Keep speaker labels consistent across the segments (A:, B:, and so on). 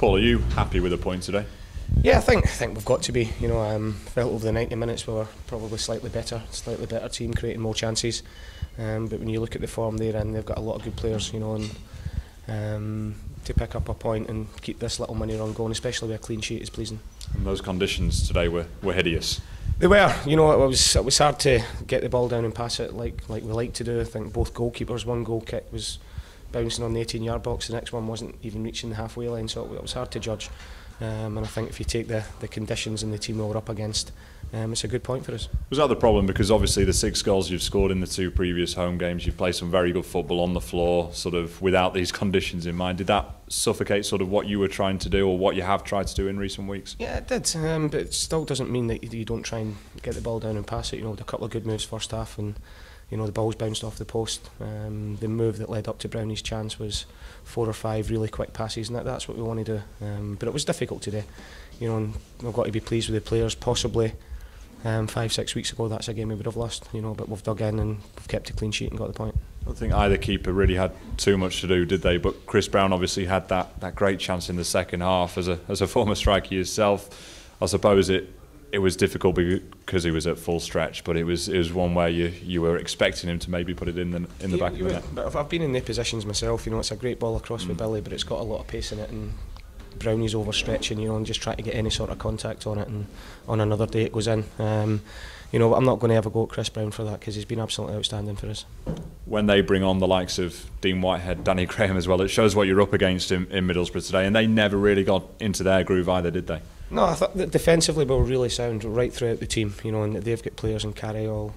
A: Paul, are you happy with the point today?
B: Yeah, I think we've got to be. You know, felt over the 90 minutes we were probably slightly better team, creating more chances. But when you look at the form they're in, they've got a lot of good players. You know, and to pick up a point and keep this little money run going, especially with a clean sheet, is pleasing.
A: And those conditions today were hideous.
B: They were. You know, it was hard to get the ball down and pass it like we like to do. I think both goalkeepers, one goal kick was bouncing on the 18-yard box, the next one wasn't even reaching the halfway line, so it was hard to judge. And I think if you take the conditions and the team we were up against, it's a good point for us.
A: Was that the problem? Because obviously the 6 goals you've scored in the 2 previous home games, you've played some very good football on the floor, sort of without these conditions in mind. Did that suffocate sort of what you were trying to do, or what you have tried to do in recent weeks?
B: Yeah, it did, but it still doesn't mean that you don't try and get the ball down and pass it. You know, with a couple of good moves first half, and you know the ball's bounced off the post. The move that led up to Brownie's chance was 4 or 5 really quick passes, and that's what we want to do. But it was difficult today. You know, and we've got to be pleased with the players. Possibly 5-6 weeks ago, that's a game we would have lost. You know, but we've dug in and we've kept a clean sheet and got the point.
A: I don't think either keeper really had too much to do, did they? But Chris Brown obviously had that great chance in the second half. As a former striker yourself, I suppose it was difficult because he was at full stretch, but it was one where you were expecting him to maybe put it in the back of the net.
B: But I've been in the positions myself. You know, it's a great ball across with Billy, but it's got a lot of pace in it, and Brownie's overstretching, you know, and just trying to get any sort of contact on it, and on another day it goes in. You know, I'm not going to ever go at Chris Brown for that, because he's been absolutely outstanding for us. When
A: they bring on the likes of Dean Whitehead, Danny Graham as well, it shows what you're up against in Middlesbrough today, and they never really got into their groove either, did they?
B: No, I thought that defensively we were really sound right throughout the team, you know, and they've got players in Carriol,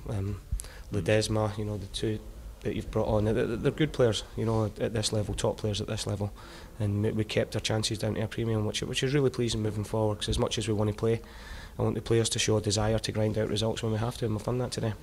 B: Ledesma, you know, the 2 that you've brought on. They're good players, you know, at this level, top players at this level, and we kept our chances down to a premium, which is really pleasing moving forward, because as much as we want to play, I want the players to show a desire to grind out results when we have to, and we've done that today.